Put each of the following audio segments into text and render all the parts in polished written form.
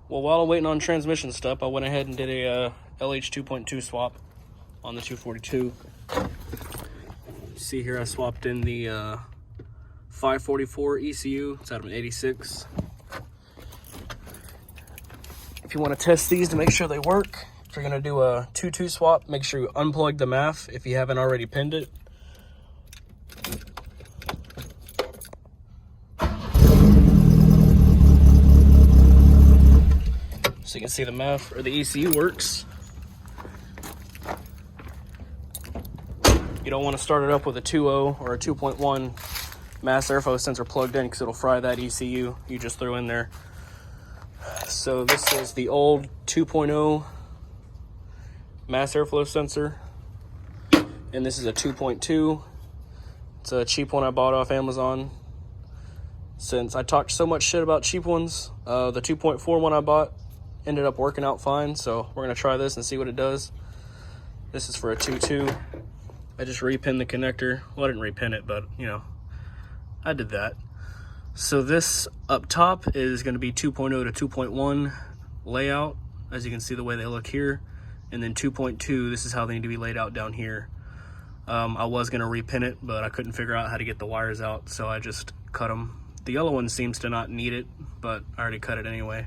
Well, while I'm waiting on transmission stuff, I went ahead and did a LH2.2 swap on the 242. See here, I swapped in the 544 ECU. It's out of an 86. If you want to test these to make sure they work, if you're going to do a 2-2 swap, make sure you unplug the MAF if you haven't already pinned it. So you can see the MAF or the ECU works. You don't want to start it up with a 2.0 or a 2.1 mass airflow sensor plugged in because it'll fry that ECU you just threw in there. So this is the old 2.0 mass airflow sensor, and this is a 2.2. It's a cheap one I bought off Amazon. Since I talked so much shit about cheap ones, the 2.4 one I bought ended up working out fine, so we're gonna try this and see what it does. This is for a 2.2. I just repinned the connector. Well, I didn't repin it, but you know, I did that. So this up top is going to be 2.0 to 2.1 layout, as you can see the way they look here. And then 2.2, this is how they need to be laid out down here. I was going to repin it, but I couldn't figure out how to get the wires out, so I just cut them. The yellow one seems to not need it, but I already cut it anyway.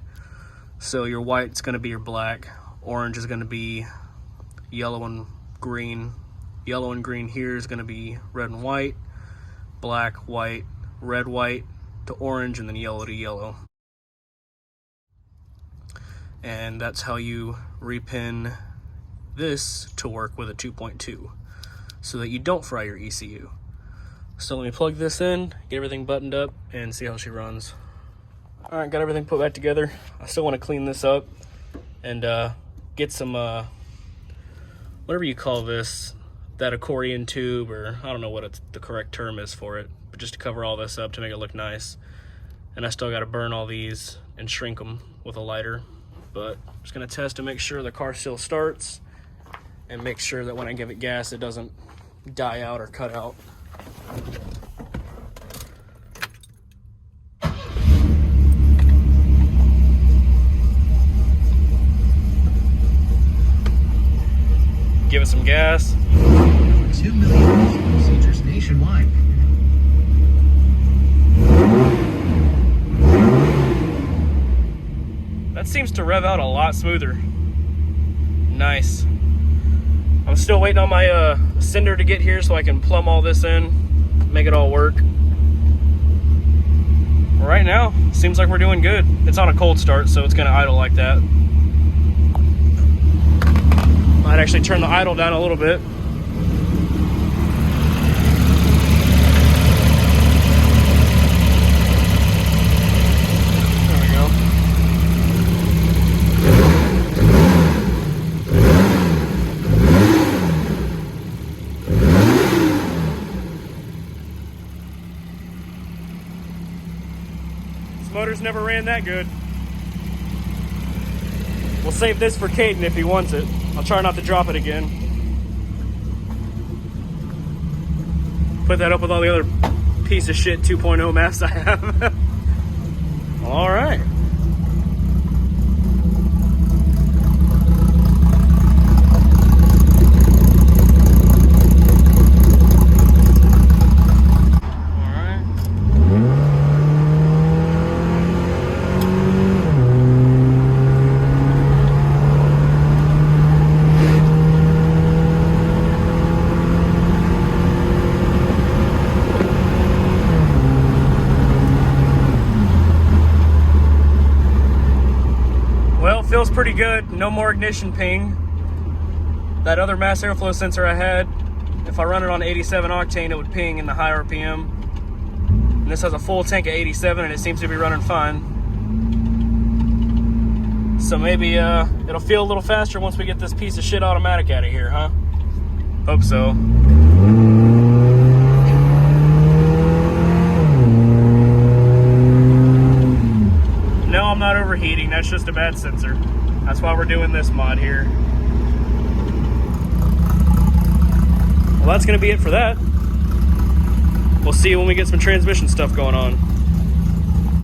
So your white's going to be your black, orange is going to be yellow and green. Yellow and green here is going to be red and white, black, white, red, white to orange, and then yellow to yellow. And that's how you repin this to work with a 2.2 so that you don't fry your ECU. So let me plug this in, get everything buttoned up, and see how she runs. All right, got everything put back together. I still want to clean this up and get some, whatever you call this, that accordion tube, or I don't know what the correct term is for it, but just to cover all this up to make it look nice. And I still got to burn all these and shrink them with a lighter, but I'm just going to test to make sure the car still starts and make sure that when I give it gas it doesn't die out or cut out. Give it some gas. 2 million procedures nationwide. That seems to rev out a lot smoother. Nice. I'm still waiting on my sender to get here so I can plumb all this in, make it all work. Right now, seems like we're doing good. It's on a cold start, so it's gonna idle like that. Might actually turn the idle down a little bit. There we go. This motor's never ran that good. We'll save this for Caden if he wants it. I'll try not to drop it again. Put that up with all the other piece of shit 2.0 maps I have. All right. Feels pretty good. No more ignition ping. That other mass airflow sensor I had, if I run it on 87 octane, it would ping in the high RPM. And this has a full tank of 87 and it seems to be running fine. So maybe it'll feel a little faster once we get this piece of shit automatic out of here, huh? Hope so. No, I'm not overheating. That's just a bad sensor. That's why we're doing this mod here. Well, that's going to be it for that. We'll see you when we get some transmission stuff going on.